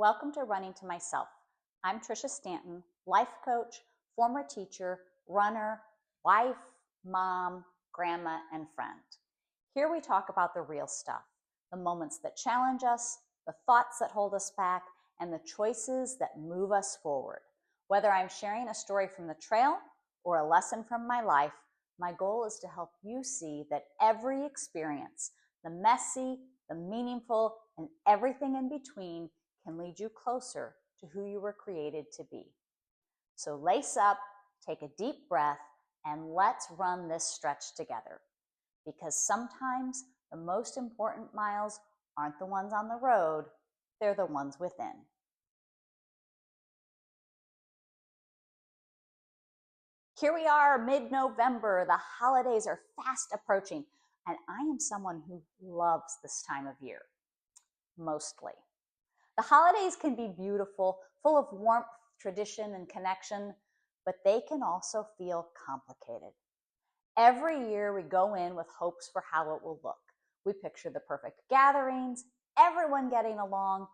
welcome to Running to Myself. I'm Trisha Stanton, life coach, former teacher, runner, wife, mom, grandma, and friend. Here we talk about the real stuff, the moments that challenge us, the thoughts that hold us back, and the choices that move us forward. Whether I'm sharing a story from the trail or a lesson from my life, my goal is to help you see that every experience, the messy, the meaningful, and everything in between can lead you closer to who you were created to be. So lace up, take a deep breath, and let's run this stretch together. Because sometimes the most important miles aren't the ones on the road, they're the ones within. Here we are, mid-November. The holidays are fast approaching, and I am someone who loves this time of year, mostly. The holidays can be beautiful, full of warmth, tradition, and connection, but they can also feel complicated. Every year we go in with hopes for how it will look. We picture the perfect gatherings, everyone getting along,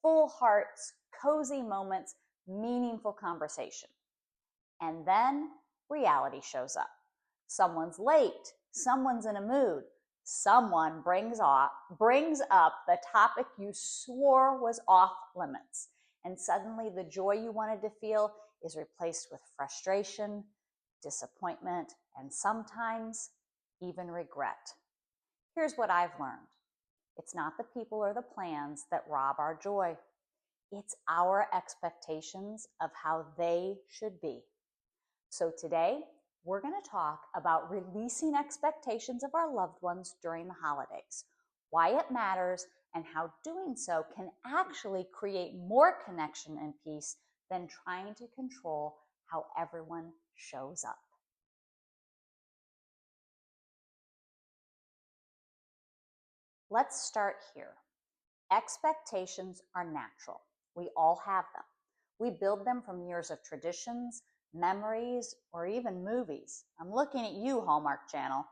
full hearts, cozy moments, meaningful conversation. And then reality shows up. Someone's late, someone's in a mood, someone brings up the topic you swore was off limits, and suddenly the joy you wanted to feel is replaced with frustration, disappointment, and sometimes even regret. Here's what I've learned. It's not the people or the plans that rob our joy. It's our expectations of how they should be. So today, we're going to talk about releasing expectations of our loved ones during the holidays, why it matters, and how doing so can actually create more connection and peace than trying to control how everyone shows up. Let's start here. Expectations are natural. We all have them. We build them from years of traditions, memories, or even movies. I'm looking at you, Hallmark Channel.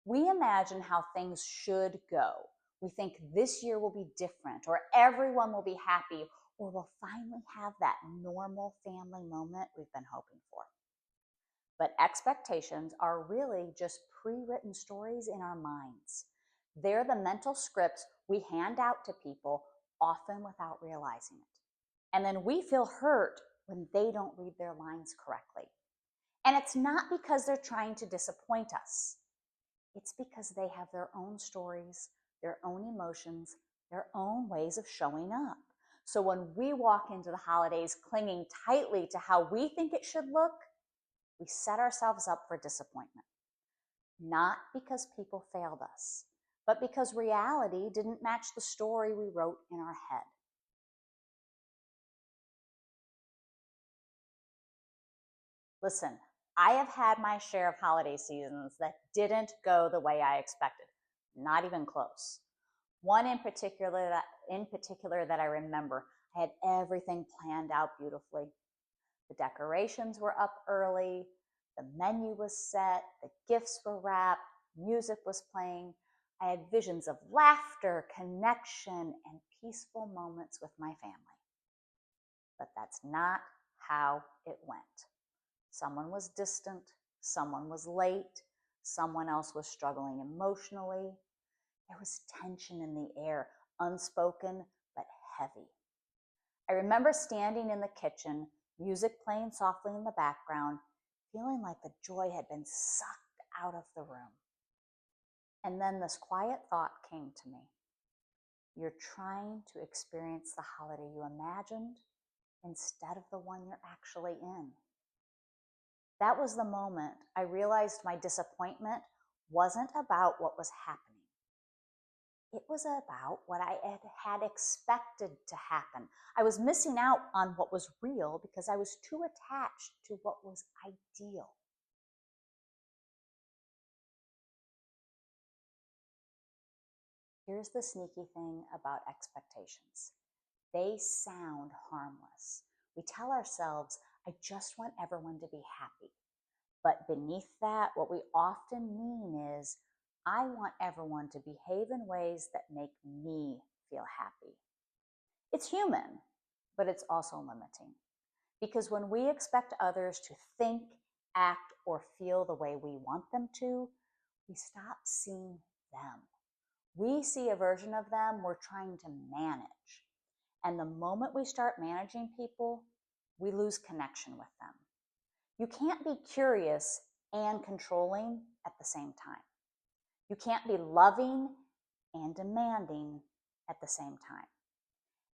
We imagine how things should go. We think this year will be different, or everyone will be happy, or we'll finally have that normal family moment we've been hoping for. But expectations are really just pre-written stories in our minds. They're the mental scripts we hand out to people, often without realizing it. And then we feel hurt when they don't read their lines correctly. And it's not because they're trying to disappoint us. It's because they have their own stories, their own emotions, their own ways of showing up. So when we walk into the holidays clinging tightly to how we think it should look, we set ourselves up for disappointment. Not because people failed us, but because reality didn't match the story we wrote in our head. Listen, I have had my share of holiday seasons that didn't go the way I expected, not even close. One in particular that I remember, I had everything planned out beautifully. The decorations were up early, the menu was set, the gifts were wrapped, music was playing. I had visions of laughter, connection, and peaceful moments with my family. But that's not how it went. Someone was distant, someone was late, someone else was struggling emotionally. There was tension in the air, unspoken but heavy. I remember standing in the kitchen, music playing softly in the background, feeling like the joy had been sucked out of the room. And then this quiet thought came to me. You're trying to experience the holiday you imagined instead of the one you're actually in. That was the moment I realized my disappointment wasn't about what was happening. It was about what I had expected to happen. I was missing out on what was real because I was too attached to what was ideal. Here's the sneaky thing about expectations. They sound harmless. We tell ourselves, I just want everyone to be happy. But beneath that, what we often mean is, I want everyone to behave in ways that make me feel happy. It's human, but it's also limiting. Because when we expect others to think, act, or feel the way we want them to, we stop seeing them. We see a version of them we're trying to manage. And the moment we start managing people, we lose connection with them. You can't be curious and controlling at the same time. You can't be loving and demanding at the same time.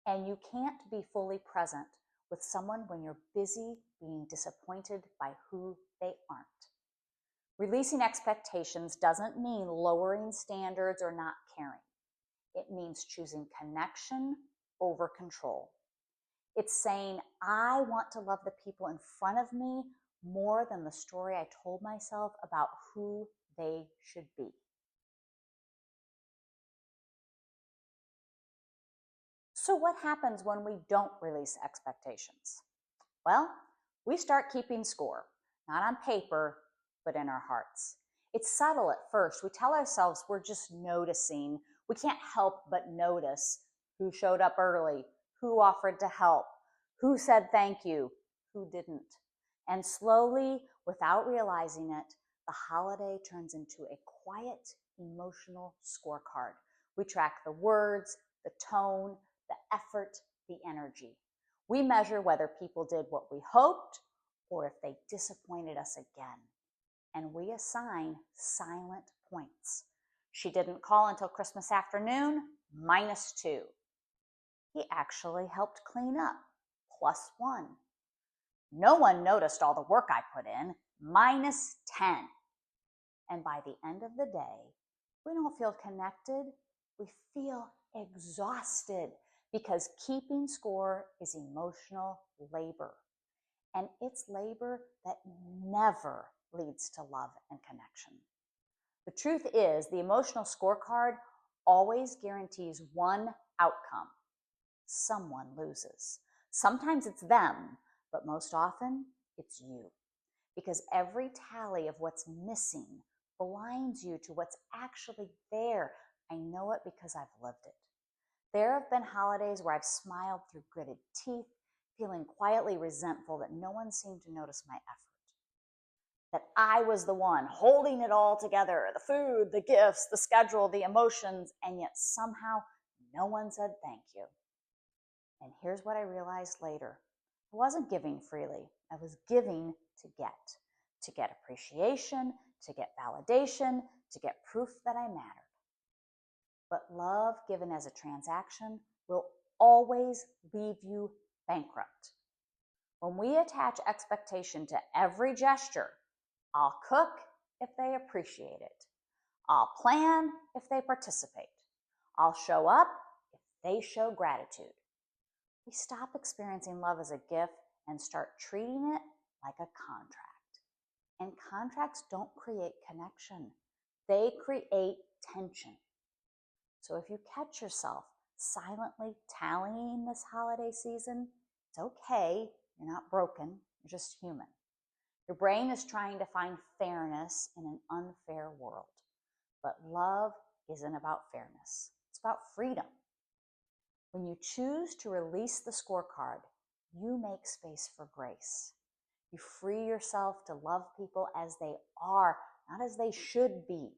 And you can't be fully present with someone when you're busy being disappointed by who they aren't. Releasing expectations doesn't mean lowering standards or not caring. It means choosing connection over control. It's saying, I want to love the people in front of me more than the story I told myself about who they should be. So what happens when we don't release expectations? Well, we start keeping score, not on paper, but in our hearts. It's subtle at first. We tell ourselves we're just noticing. We can't help but notice who showed up early, who offered to help, who said thank you, who didn't. And slowly, without realizing it, the holiday turns into a quiet, emotional scorecard. We track the words, the tone, the effort, the energy. We measure whether people did what we hoped or if they disappointed us again. And we assign silent points. She didn't call until Christmas afternoon, -2. He actually helped clean up, +1. No one noticed all the work I put in, -10. And by the end of the day, we don't feel connected, we feel exhausted because keeping score is emotional labor. And it's labor that never leads to love and connection. The truth is, the emotional scorecard always guarantees one outcome. Someone loses. Sometimes it's them, but most often it's you. Because every tally of what's missing blinds you to what's actually there. I know it because I've lived it. There have been holidays where I've smiled through gritted teeth, feeling quietly resentful that no one seemed to notice my effort. That I was the one holding it all together, the food, the gifts, the schedule, the emotions, and yet somehow no one said thank you. And here's what I realized later. I wasn't giving freely. I was giving to get appreciation, to get validation, to get proof that I mattered. But love given as a transaction will always leave you bankrupt. When we attach expectation to every gesture, I'll cook if they appreciate it. I'll plan if they participate. I'll show up if they show gratitude. We stop experiencing love as a gift and start treating it like a contract. And contracts don't create connection. They create tension. So if you catch yourself silently tallying this holiday season, it's okay. You're not broken. You're just human. Your brain is trying to find fairness in an unfair world. But love isn't about fairness. It's about freedom. When you choose to release the scorecard, you make space for grace. You free yourself to love people as they are, not as they should be.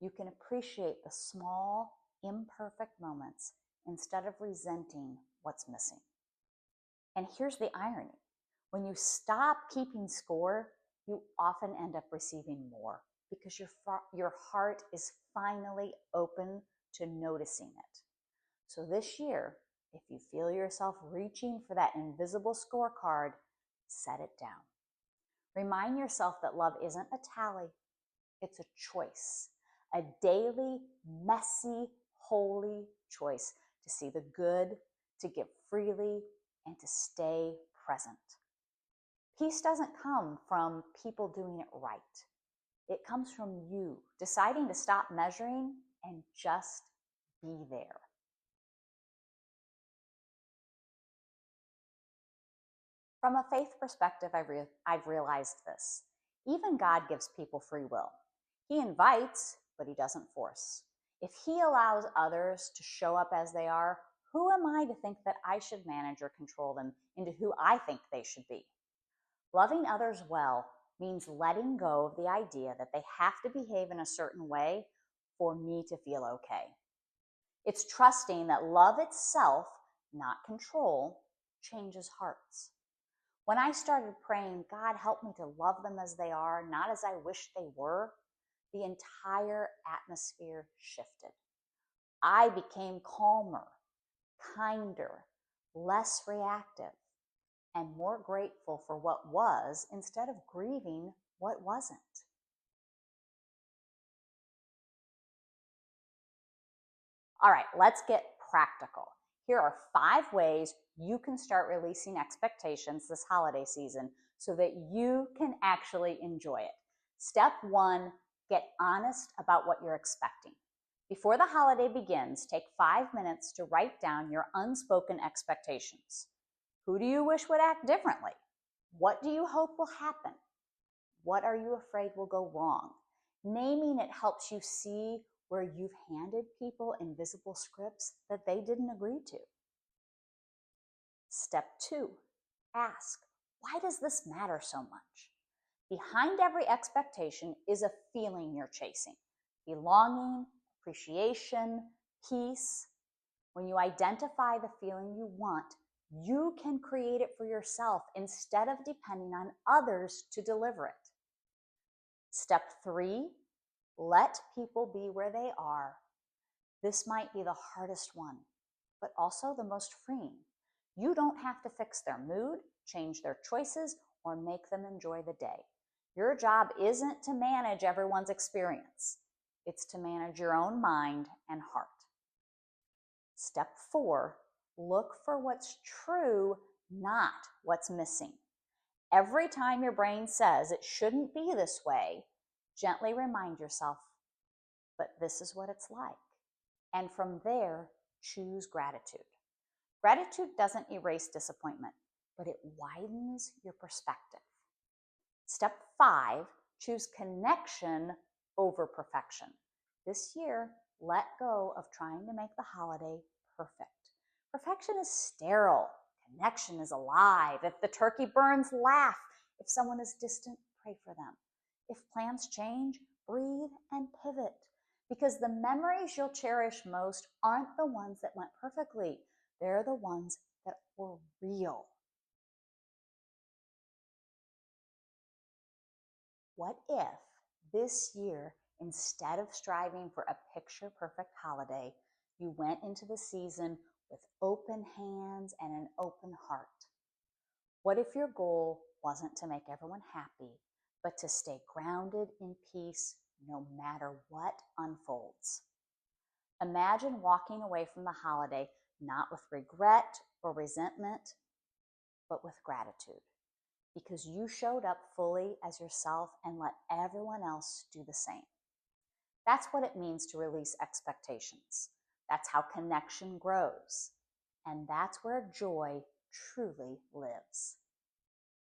You can appreciate the small, imperfect moments instead of resenting what's missing. And here's the irony. When you stop keeping score, you often end up receiving more because your heart is finally open to noticing it. So this year, if you feel yourself reaching for that invisible scorecard, set it down. Remind yourself that love isn't a tally, it's a choice, a daily, messy, holy choice to see the good, to give freely, and to stay present. Peace doesn't come from people doing it right. It comes from you deciding to stop measuring and just be there. From a faith perspective, I've realized this. Even God gives people free will. He invites, but he doesn't force. If he allows others to show up as they are, Who am I to think that I should manage or control them into who I think they should be? Loving others well means letting go of the idea that they have to behave in a certain way for me to feel okay. It's trusting that love itself, not control, changes hearts. When I started praying, God, help me to love them as they are, not as I wish they were, the entire atmosphere shifted. I became calmer, kinder, less reactive, and more grateful for what was instead of grieving what wasn't. All right, let's get practical. Here are 5 ways you can start releasing expectations this holiday season so that you can actually enjoy it. Step 1, get honest about what you're expecting. Before the holiday begins, take 5 minutes to write down your unspoken expectations. Who do you wish would act differently? What do you hope will happen? What are you afraid will go wrong? Naming it helps you see where you've handed people invisible scripts that they didn't agree to. Step 2, ask, why does this matter so much? Behind every expectation is a feeling you're chasing. Belonging, appreciation, peace. When you identify the feeling you want, you can create it for yourself instead of depending on others to deliver it. Step 3, let people be where they are. This might be the hardest one, but also the most freeing. You don't have to fix their mood, change their choices, or make them enjoy the day. Your job isn't to manage everyone's experience. It's to manage your own mind and heart. Step 4, look for what's true, not what's missing. Every time your brain says it shouldn't be this way, gently remind yourself, but this is what it's like. And from there, choose gratitude. Gratitude doesn't erase disappointment, but it widens your perspective. Step 5, choose connection over perfection. This year, let go of trying to make the holiday perfect. Perfection is sterile. Connection is alive. If the turkey burns, laugh. If someone is distant, pray for them. If plans change, breathe and pivot. Because the memories you'll cherish most aren't the ones that went perfectly. They're the ones that were real. What if this year, instead of striving for a picture-perfect holiday, you went into the season with open hands and an open heart? What if your goal wasn't to make everyone happy, but to stay grounded in peace no matter what unfolds? Imagine walking away from the holiday not with regret or resentment, but with gratitude, because you showed up fully as yourself and let everyone else do the same. That's what it means to release expectations. That's how connection grows. And that's where joy truly lives.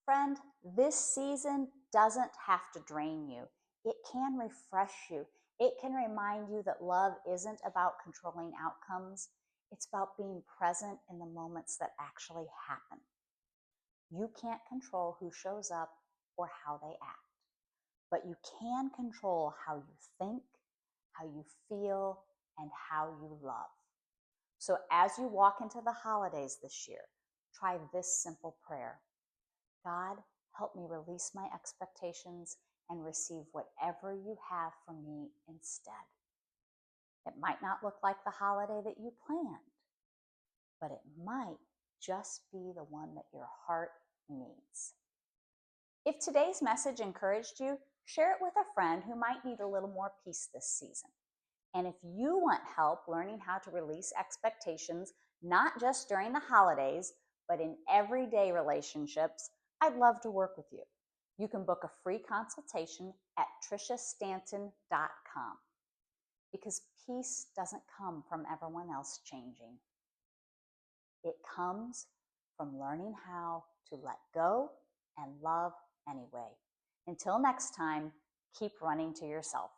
Friend, this season doesn't have to drain you. It can refresh you. It can remind you that love isn't about controlling outcomes. It's about being present in the moments that actually happen. You can't control who shows up or how they act, but you can control how you think, how you feel, and how you love. So as you walk into the holidays this year, try this simple prayer. God, help me release my expectations and receive whatever you have for me instead. It might not look like the holiday that you planned, but it might just be the one that your heart needs. If today's message encouraged you, share it with a friend who might need a little more peace this season. And if you want help learning how to release expectations, not just during the holidays, but in everyday relationships, I'd love to work with you. You can book a free consultation at trishastanton.com, because peace doesn't come from everyone else changing. It comes from learning how to let go and love anyway. Until next time, keep running to yourself.